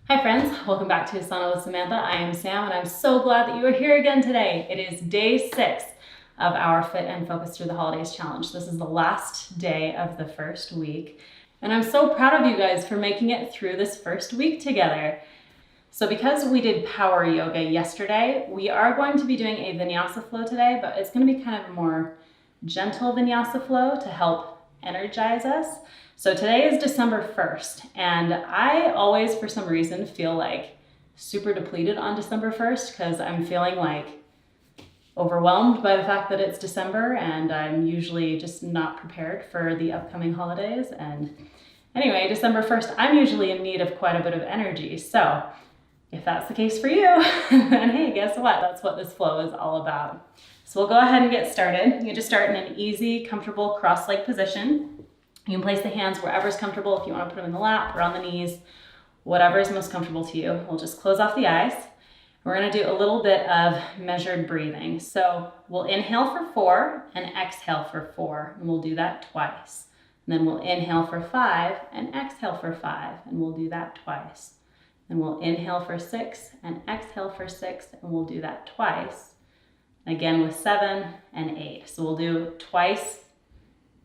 Hi friends, welcome back to Asana with Samantha. I am Sam and I'm so glad that you are here again today. It is day 6 of our Fit and Focus Through the Holidays challenge. This is the last day of the first week and I'm so proud of you guys for making it through this first week together. So because we did power yoga yesterday, we are going to be doing a Vinyasa flow today, but it's going to be kind of a more gentle Vinyasa flow to help energize us. So today is December 1st, and I always, for some reason, feel like super depleted on December 1st because I'm feeling like overwhelmed by the fact that it's December and I'm usually just not prepared for the upcoming holidays. And anyway, December 1st, I'm usually in need of quite a bit of energy. So if that's the case for you, then hey, guess what? That's what this flow is all about. So we'll go ahead and get started. You just start in an easy, comfortable cross-leg position. You can place the hands wherever is comfortable. If you want to put them in the lap or on the knees, whatever is most comfortable to you. We'll just close off the eyes. We're going to do a little bit of measured breathing. So we'll inhale for 4 and exhale for 4, and we'll do that twice. And then we'll inhale for 5 and exhale for 5, and we'll do that twice. Then we'll inhale for 6 and exhale for 6, and we'll do that twice. Again with 7 and 8. So we'll do twice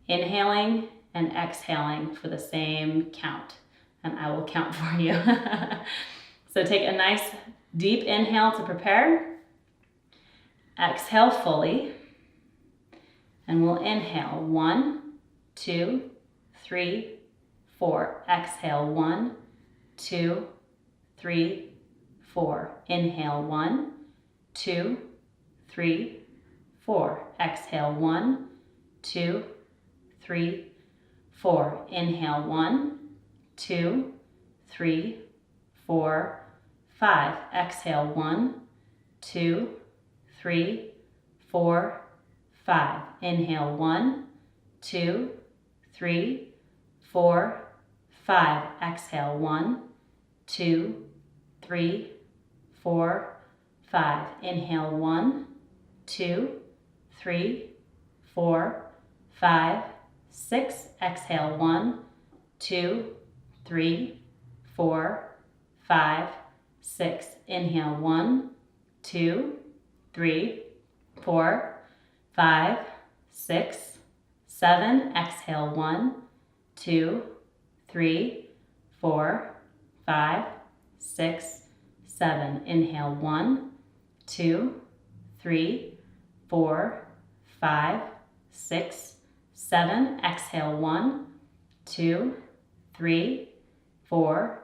inhaling and exhaling for the same count. And I will count for you. So take a nice deep inhale to prepare. Exhale fully. And we'll inhale 1, 2, 3, 4. Exhale 1, 2, 3, 4. Inhale 1, 2, 3, 4. Exhale 1, 2, 3, 4. Inhale 1, 2, 3, 4, 5. Exhale 1, 2, 3, 4, 5. Inhale 1, 2, 3, 4, 5. Exhale 1, 2, 3, 4, 5. Inhale 1, 2, 3, 4, 5, 6. Exhale 1, 2, 3, 4, 5, 6. Inhale 1, 2, 3, 4, 5, 6, 7. Exhale 1, 2, 3, 4, 5, 6, 7. Inhale 1, 2, 3, 4, 5, 6, 7. Exhale 1, 2, 3, 4,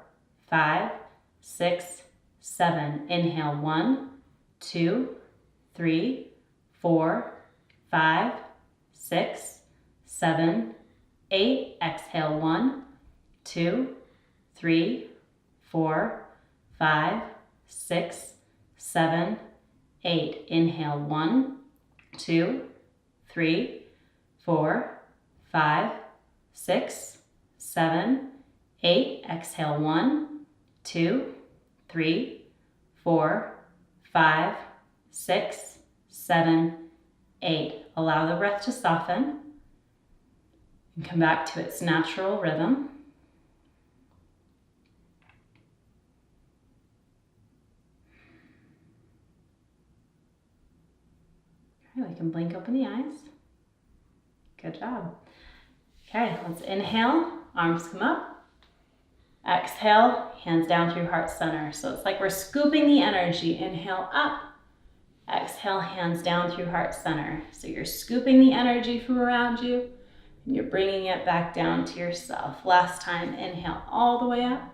5, 6, 7. Inhale 1, 2, 3, 4, 5, 6, 7, 8. Exhale 1, 2, 3, 4, 5, 6, 7, 8. Inhale 1, 2, 3, 4, 5, 6, 7, 8. Exhale 1, 2, 3, 4, 5, 6, 7, 8. Allow the breath to soften and come back to its natural rhythm. Okay, we can blink open the eyes. Good job. Okay, let's inhale, arms come up. Exhale, hands down through heart center. So it's like we're scooping the energy. Inhale up, exhale, hands down through heart center. So you're scooping the energy from around you and you're bringing it back down to yourself. Last time, inhale all the way up.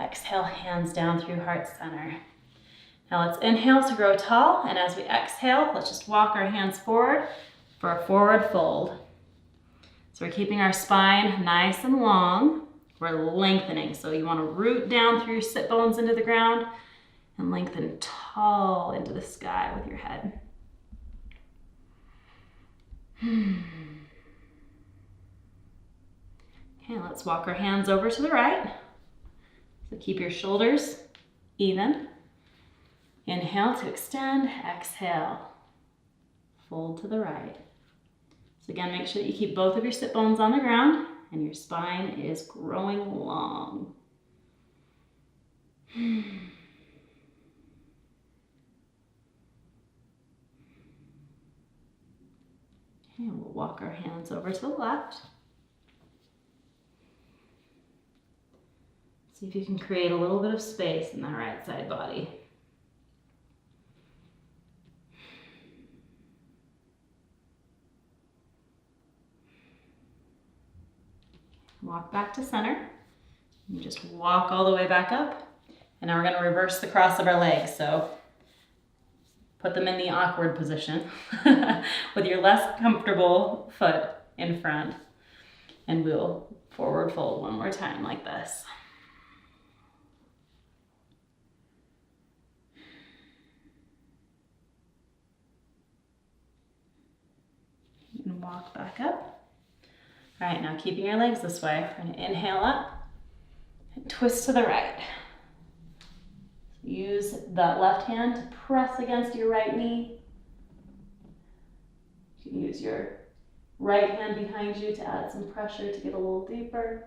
Exhale, hands down through heart center. Now let's inhale to grow tall, and as we exhale, let's just walk our hands forward for a forward fold. So we're keeping our spine nice and long. We're lengthening, so you want to root down through your sit bones into the ground and lengthen tall into the sky with your head. Okay, let's walk our hands over to the right. So keep your shoulders even. Inhale to extend, exhale, fold to the right. So again, make sure that you keep both of your sit bones on the ground and your spine is growing long. And we'll walk our hands over to the left. See if you can create a little bit of space in that right side body. Walk back to center. You just walk all the way back up. And now we're going to reverse the cross of our legs. So put them in the awkward position with your less comfortable foot in front. And we'll forward fold one more time like this. And walk back up. All right, now keeping your legs this way, we're going to inhale up and twist to the right. Use that left hand to press against your right knee. You can use your right hand behind you to add some pressure to get a little deeper.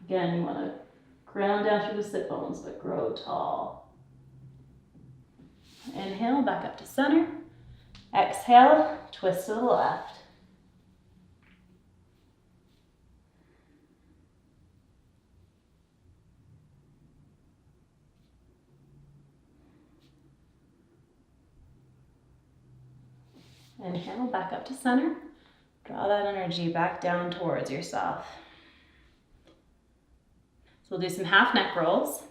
Again, you want to ground down through the sit bones, but grow tall. Inhale, back up to center. Exhale, twist to the left. Inhale, back up to center. Draw that energy back down towards yourself. So we'll do some half neck rolls.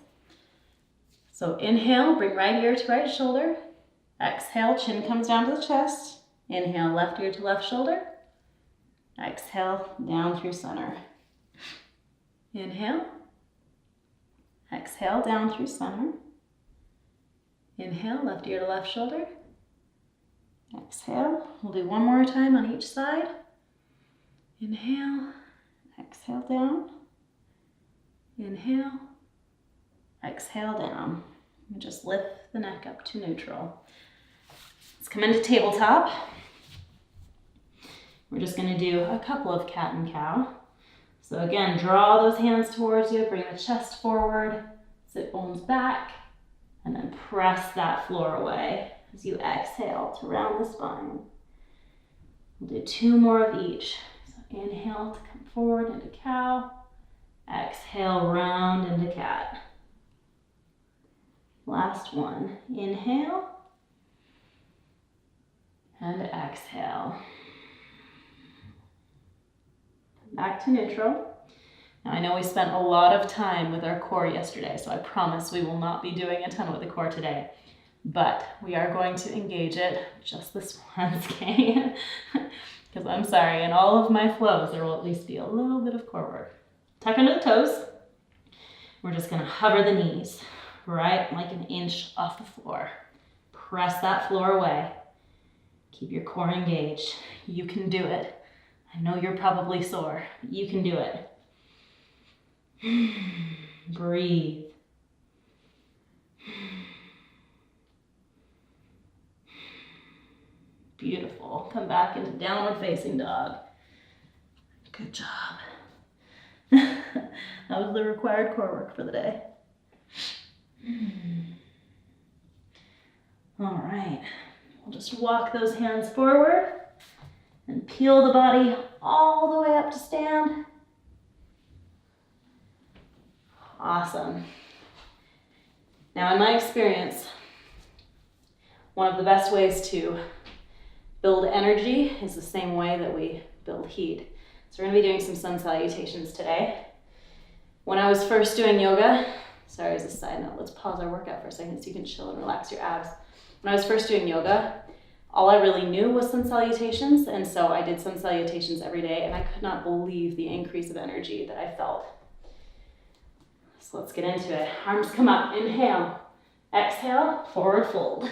So inhale, bring right ear to right shoulder. Exhale, chin comes down to the chest. Inhale, left ear to left shoulder. Exhale, down through center. Inhale. Exhale, down through center. Inhale, left ear to left shoulder. Exhale. We'll do one more time on each side. Inhale. Exhale, down. Inhale. Exhale, down. And just lift the neck up to neutral. Let's come into tabletop. We're just going to do a couple of cat and cow. So again, draw those hands towards you, bring the chest forward, sit bones back, and then press that floor away as you exhale to round the spine. We'll do two more of each. So inhale to come forward into cow. Exhale, round into cat. Last one. Inhale. And exhale. Back to neutral. Now I know we spent a lot of time with our core yesterday, so I promise we will not be doing a ton with the core today. But we are going to engage it just this once, okay? Because I'm sorry, in all of my flows, there will at least be a little bit of core work. Tuck under the toes. We're just gonna hover the knees, right? Like an inch off the floor. Press that floor away. Keep your core engaged. You can do it. I know you're probably sore, but you can do it. Breathe. Beautiful. Come back into downward facing dog. Good job. That was the required core work for the day. All right. We'll just walk those hands forward and peel the body all the way up to stand. Awesome. Now, in my experience, one of the best ways to build energy is the same way that we build heat. So we're going to be doing some sun salutations today. When I was first doing yoga, sorry, as a side note, let's pause our workout for a second so you can chill and relax your abs. When I was first doing yoga, all I really knew was sun salutations, and so I did sun salutations every day, and I could not believe the increase of energy that I felt. So let's get into it. Arms come up, inhale. Exhale, forward fold.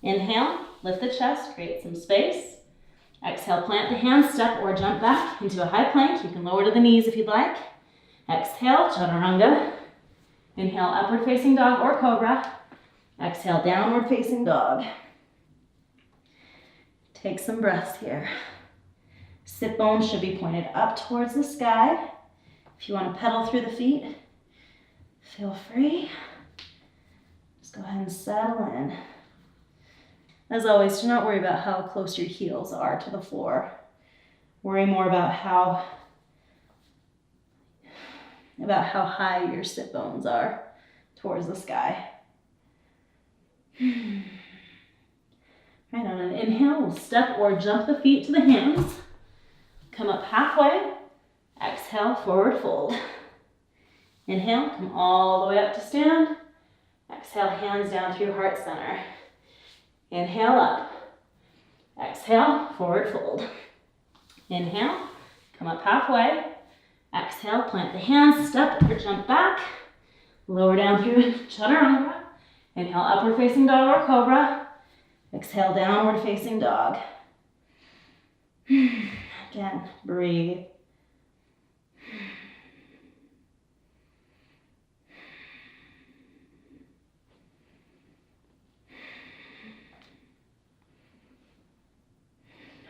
Inhale, lift the chest, create some space. Exhale, plant the hands, step or jump back into a high plank. You can lower to the knees if you'd like. Exhale, chaturanga. Inhale, upward facing dog or cobra. Exhale, downward facing dog. Take some breaths here. Sit bones should be pointed up towards the sky. If you want to pedal through the feet, feel free. Just go ahead and settle in. As always, do not worry about how close your heels are to the floor. Worry more about how high your sit bones are towards the sky. Right, on an inhale, we'll step or jump the feet to the hands. Come up halfway. Exhale, forward fold. Inhale, come all the way up to stand. Exhale, hands down through heart center. Inhale up. Exhale, forward fold. Inhale, come up halfway. Exhale, plant the hands, step or jump back. Lower down through chaturanga. Inhale, upward facing dog or cobra. Exhale, downward facing dog. Again, breathe.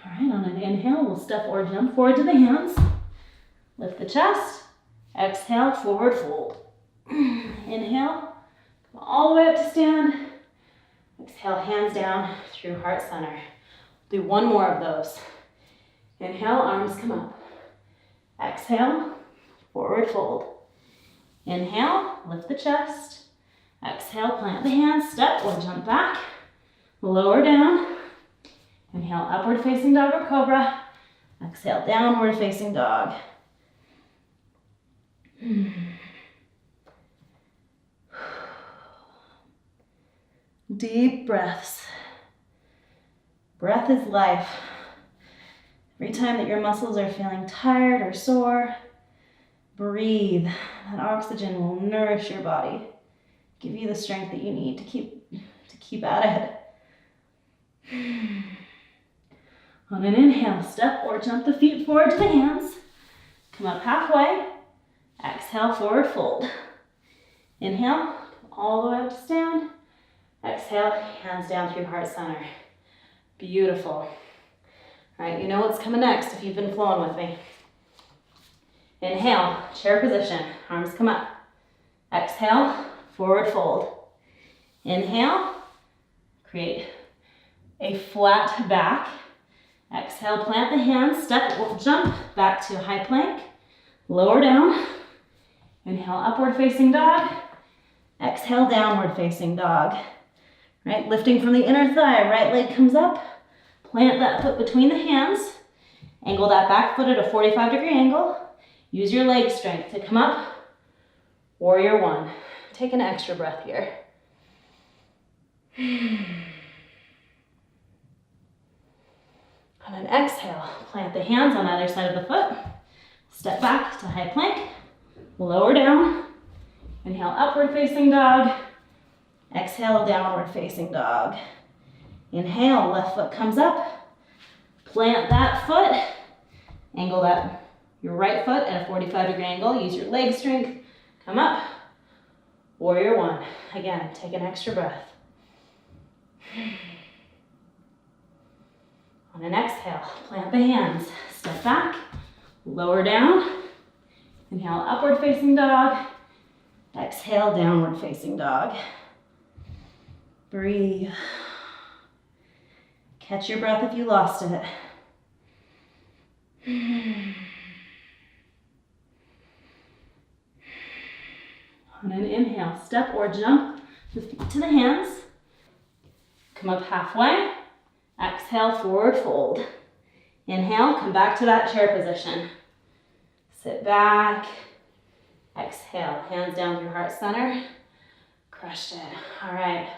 All right, on an inhale, we'll step or jump forward to the hands. Lift the chest. Exhale, forward fold. Inhale, come all the way up to stand. Exhale, hands down through heart center. Do one more of those. Inhale, arms come up. Exhale, forward fold. Inhale, lift the chest. Exhale, plant the hands, step or jump back. Lower down. Inhale, upward facing dog or cobra. Exhale, downward facing dog. Deep breaths. Breath is life. Every time that your muscles are feeling tired or sore, breathe. That oxygen will nourish your body, give you the strength that you need to keep at it. On an inhale, step or jump the feet forward to the hands. Come up halfway. Exhale, forward fold. Inhale, come all the way up to stand. Exhale, hands down through heart center. Beautiful. All right, you know what's coming next if you've been flowing with me. Inhale, chair position, arms come up. Exhale, forward fold. Inhale, create a flat back. Exhale, plant the hands, step or jump back to high plank. Lower down. Inhale, upward facing dog. Exhale, downward facing dog. Right, lifting from the inner thigh, right leg comes up. Plant that foot between the hands. Angle that back foot at a 45-degree angle. Use your leg strength to come up. Warrior one. Take an extra breath here. On an exhale, plant the hands on either side of the foot. Step back to high plank. Lower down. Inhale, upward facing dog. Exhale, downward facing dog. Inhale, left foot comes up. Plant that foot. Angle your right foot at a 45-degree angle. Use your leg strength. Come up. Warrior one. Again, take an extra breath. On an exhale, plant the hands. Step back. Lower down. Inhale, upward facing dog. Exhale, downward facing dog. Breathe. Catch your breath if you lost it. On an inhale, step or jump the feet to the hands. Come up halfway. Exhale, forward fold. Inhale, come back to that chair position. Sit back. Exhale, hands down through heart center. Crushed it. All right.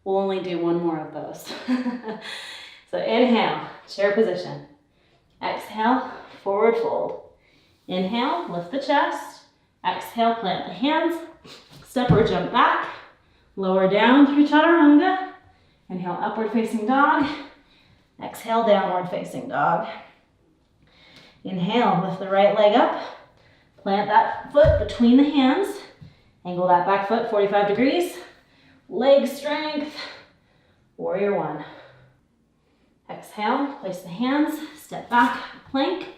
We'll only do one more of those. So inhale, chair position. Exhale, forward fold. Inhale, lift the chest. Exhale, plant the hands. Step or jump back. Lower down through chaturanga. Inhale, upward facing dog. Exhale, downward facing dog. Inhale, lift the right leg up. Plant that foot between the hands. Angle that back foot 45 degrees. Leg strength. Warrior one. Exhale, place the hands, step back, plank,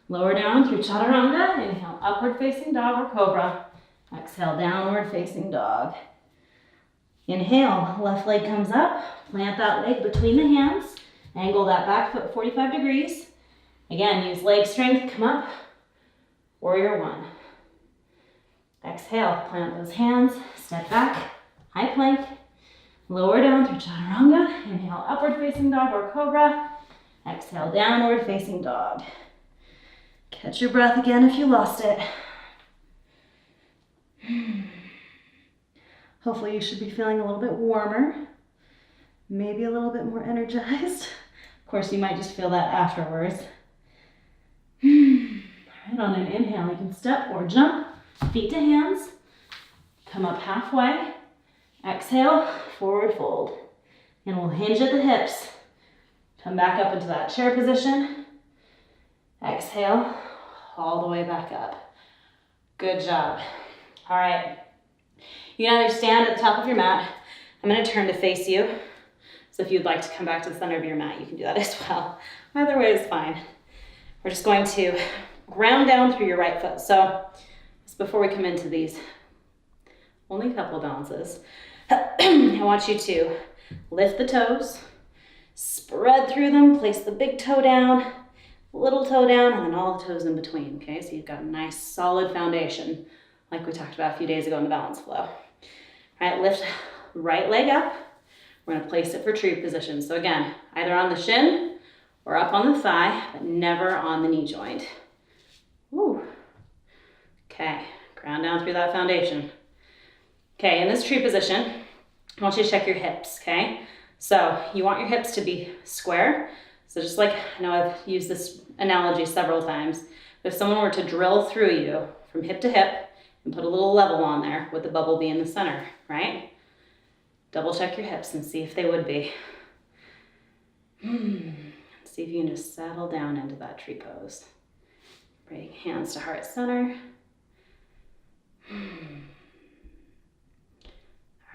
lower down through chaturanga. Inhale, upward facing dog or cobra. Exhale, downward facing dog. Inhale, left leg comes up, plant that leg between the hands, angle that back foot 45 degrees. Again, use leg strength, come up, warrior one. Exhale, plant those hands, step back, high plank, lower down through chaturanga. Inhale, upward facing dog or cobra. Exhale, downward facing dog. Catch your breath again if you lost it. Hopefully you should be feeling a little bit warmer, maybe a little bit more energized. Of course, you might just feel that afterwards. All right, on an inhale, you can step or jump, feet to hands, come up halfway. Exhale, forward fold. And we'll hinge at the hips. Come back up into that chair position. Exhale, all the way back up. Good job. All right. You can either stand at the top of your mat. I'm going to turn to face you. So if you'd like to come back to the center of your mat, you can do that as well. Either way is fine. We're just going to ground down through your right foot. So just before we come into these, only a couple of balances. I want you to lift the toes, spread through them, place the big toe down, little toe down, and then all the toes in between, okay? So you've got a nice solid foundation like we talked about a few days ago in the balance flow. All right, lift right leg up. We're gonna place it for tree position. So again, either on the shin or up on the thigh, but never on the knee joint. Woo. Okay, ground down through that foundation. Okay, in this tree position, I want you to check your hips, okay? So you want your hips to be square. So just like, I know I've used this analogy several times, but if someone were to drill through you from hip to hip and put a little level on there, would the bubble be in the center, right? Double check your hips and see if they would be. See if you can just settle down into that tree pose. Bring hands to heart center.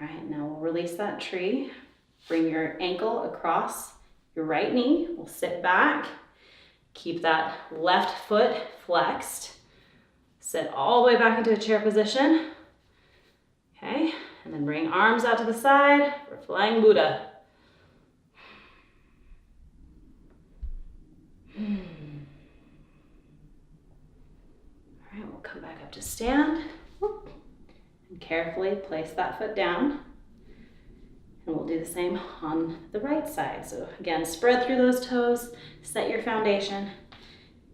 All right, now we'll release that tree. Bring your ankle across your right knee. We'll sit back. Keep that left foot flexed. Sit all the way back into a chair position. Okay, and then bring arms out to the side for Flying Buddha. All right, we'll come back up to stand. And carefully place that foot down. And we'll do the same on the right side. So again, spread through those toes, set your foundation,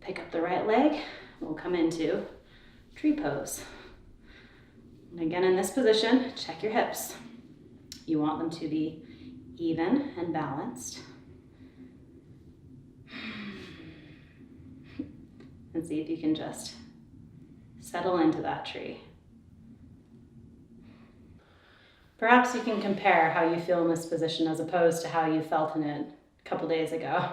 pick up the right leg. We'll come into tree pose. And again, in this position, check your hips. You want them to be even and balanced. And see if you can just settle into that tree. Perhaps you can compare how you feel in this position as opposed to how you felt in it a couple days ago.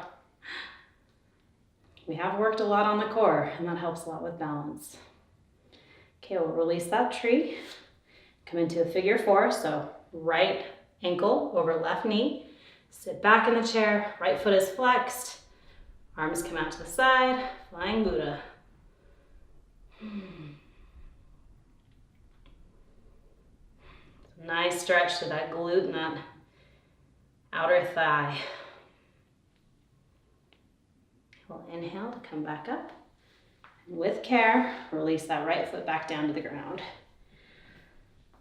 We have worked a lot on the core, and that helps a lot with balance. Okay, we'll release that tree. Come into a figure four, so right ankle over left knee. Sit back in the chair, right foot is flexed. Arms come out to the side, Flying Buddha. Nice stretch to that glute and that outer thigh. We'll inhale to come back up. And with care, release that right foot back down to the ground.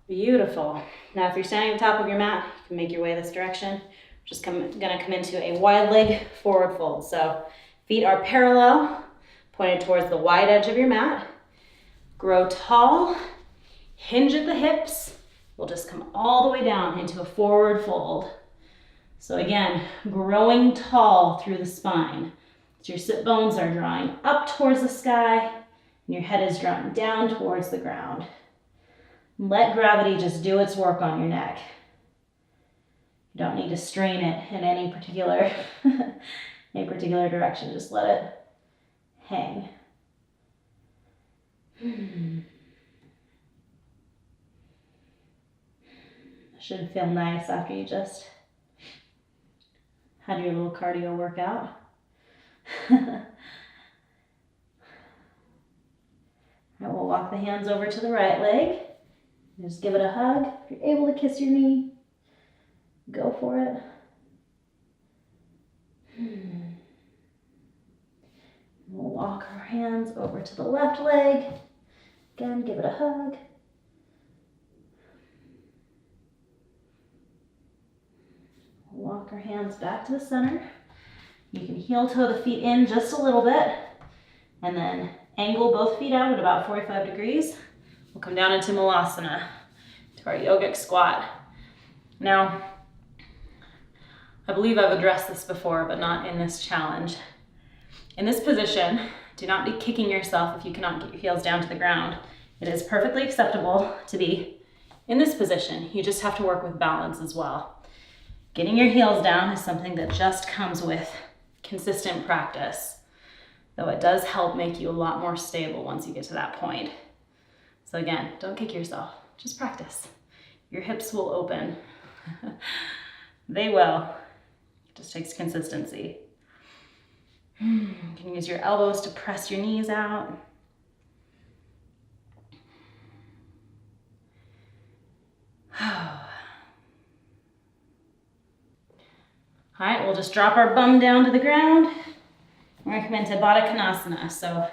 Beautiful. Now if you're standing at the top of your mat, you can make your way this direction. Just gonna come into a wide leg forward fold. So feet are parallel, pointed towards the wide edge of your mat. Grow tall, hinge at the hips. We'll just come all the way down into a forward fold. So again, growing tall through the spine. So your sit bones are drawing up towards the sky and your head is drawing down towards the ground. Let gravity just do its work on your neck. You don't need to strain it in any particular direction. Just let it hang. Should feel nice after you just Had your little cardio workout. All right, we'll walk the hands over to the right leg. Just give it a hug. If you're able to kiss your knee, go for it. We'll walk our hands over to the left leg. Again, give it a hug. We'll walk our hands back to the center. You can heel toe the feet in just a little bit, and then angle both feet out at about 45 degrees. We'll come down into Malasana, to our yogic squat. Now, I believe I've addressed this before, but not in this challenge. In this position, do not be kicking yourself if you cannot get your heels down to the ground. It is perfectly acceptable to be in this position. You just have to work with balance as well. Getting your heels down is something that just comes with consistent practice, though it does help make you a lot more stable once you get to that point. So again, don't kick yourself, just practice. Your hips will open. They will. It just takes consistency. You can use your elbows to press your knees out. All right, we'll just drop our bum down to the ground. We're gonna come into Baddha Konasana. So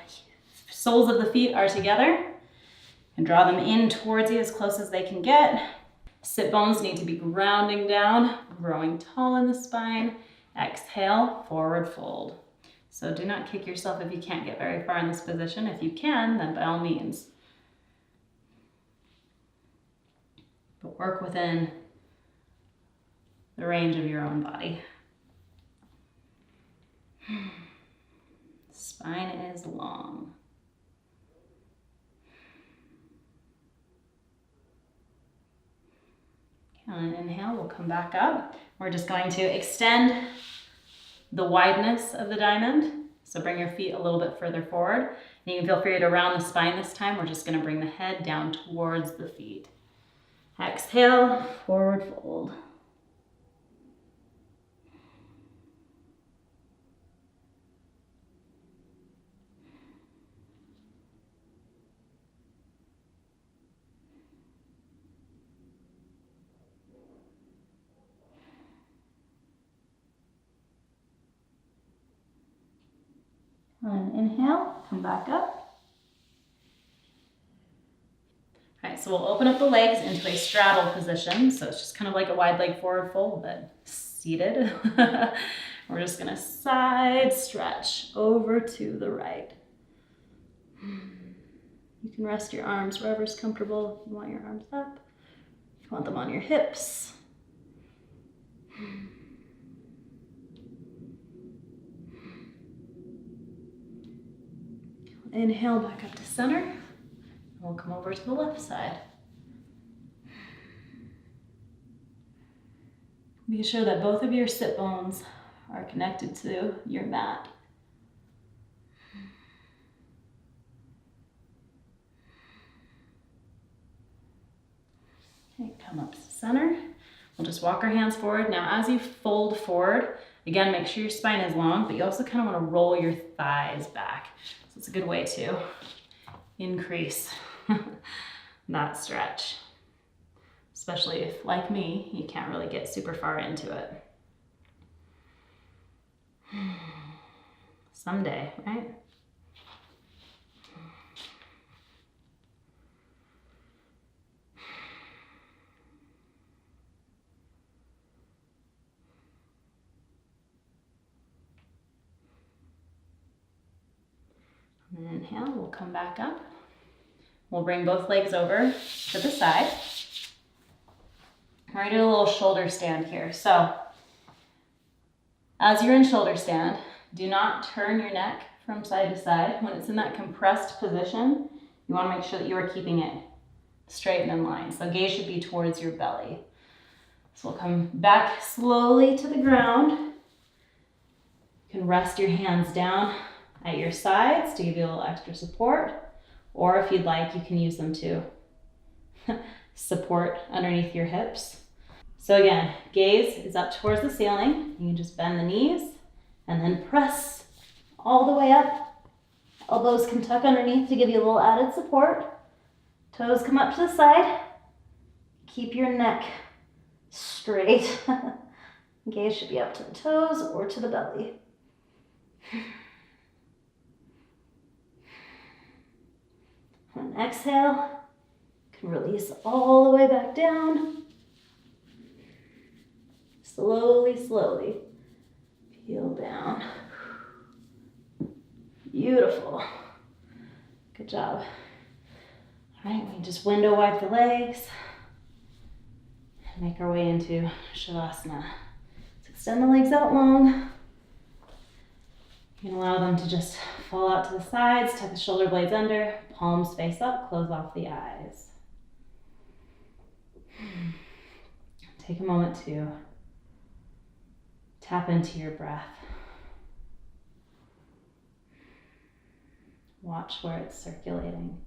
soles of the feet are together, and draw them in towards you as close as they can get. Sit bones need to be grounding down, growing tall in the spine. Exhale, forward fold. So do not kick yourself if you can't get very far in this position. If you can, then by all means. But work within the range of your own body. Spine is long. On an inhale, we'll come back up. We're just going to extend the wideness of the diamond. So bring your feet a little bit further forward. And you can feel free to round the spine this time. We're just going to bring the head down towards the feet. Exhale, forward fold. On an inhale, come back up. All right, so we'll open up the legs into a straddle position. So it's just kind of like a wide leg forward fold, but seated. We're just gonna side stretch over to the right. You can rest your arms wherever's comfortable. If you want your arms up, if you want them on your hips. Inhale back up to center. We'll come over to the left side. Be sure that both of your sit bones are connected to your mat. Okay, come up to center. We'll just walk our hands forward. Now, as you fold forward, again, make sure your spine is long, but you also kind of want to roll your thighs back. So it's a good way to increase that stretch, especially if, like me, you can't really get super far into it. Someday, right? And then inhale, we'll come back up. We'll bring both legs over to the side. We're gonna do a little shoulder stand here. So as you're in shoulder stand, do not turn your neck from side to side. When it's in that compressed position, you wanna make sure that you are keeping it straight and in line. So gaze should be towards your belly. So we'll come back slowly to the ground. You can rest your hands down at your sides to give you a little extra support. Or if you'd like, you can use them to support underneath your hips. So again, gaze is up towards the ceiling. You can just bend the knees and then press all the way up. Elbows can tuck underneath to give you a little added support. Toes come up to the side. Keep your neck straight. Gaze should be up to the toes or to the belly. And exhale, you can release all the way back down. Slowly, slowly peel down. Beautiful. Good job. All right, we just window wipe the legs and make our way into Shavasana. Let's extend the legs out long. You can allow them to just fall out to the sides, tuck the shoulder blades under, palms face up, close off the eyes. Take a moment to tap into your breath. Watch where it's circulating.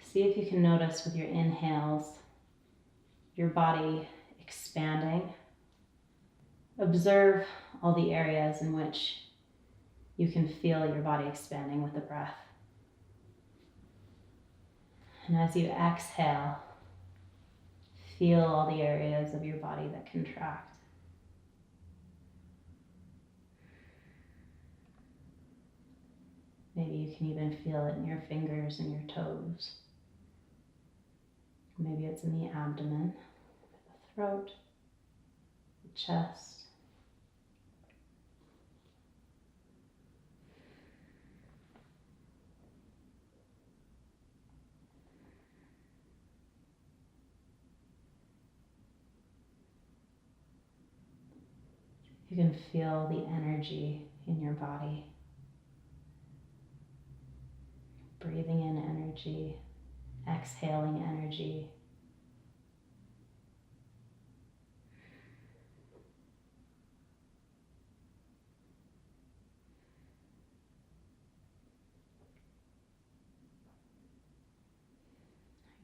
See if you can notice with your inhales, your body expanding. Observe all the areas in which you can feel your body expanding with the breath. And as you exhale, feel all the areas of your body that contract. Maybe you can even feel it in your fingers and your toes. Maybe it's in the abdomen, the throat, the chest. You can feel the energy in your body. Breathing in energy, exhaling energy.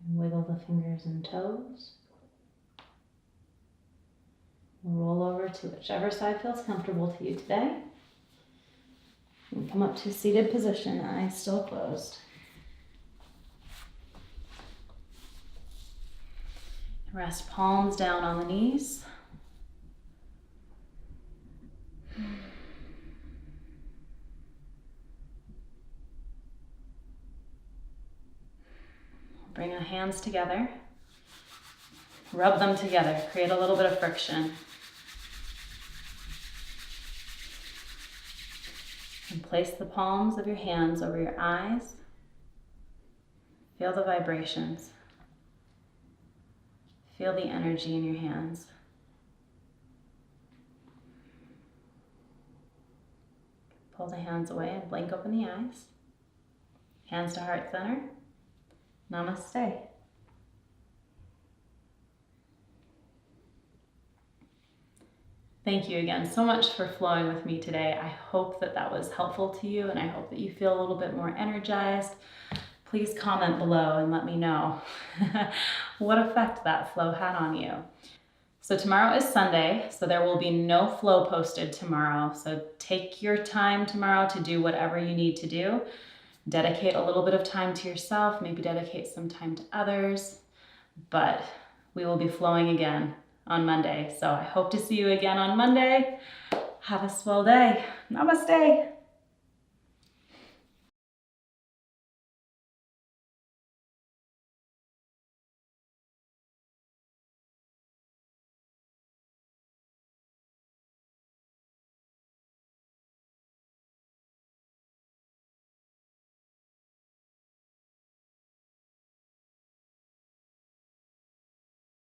Wiggle the fingers and toes. Roll over to whichever side feels comfortable to you today. And come up to a seated position, eyes still closed. Rest palms down on the knees. Bring the hands together. Rub them together. Create a little bit of friction. And place the palms of your hands over your eyes. Feel the vibrations. Feel the energy in your hands. Pull the hands away and blink open the eyes. Hands to heart center. Namaste. Thank you again so much for flowing with me today. I hope that that was helpful to you, and I hope that you feel a little bit more energized. Please comment below and let me know what effect that flow had on you. So tomorrow is Sunday, so there will be no flow posted tomorrow. So take your time tomorrow to do whatever you need to do. Dedicate a little bit of time to yourself, maybe dedicate some time to others, but we will be flowing again on Monday. So I hope to see you again on Monday. Have a swell day. Namaste.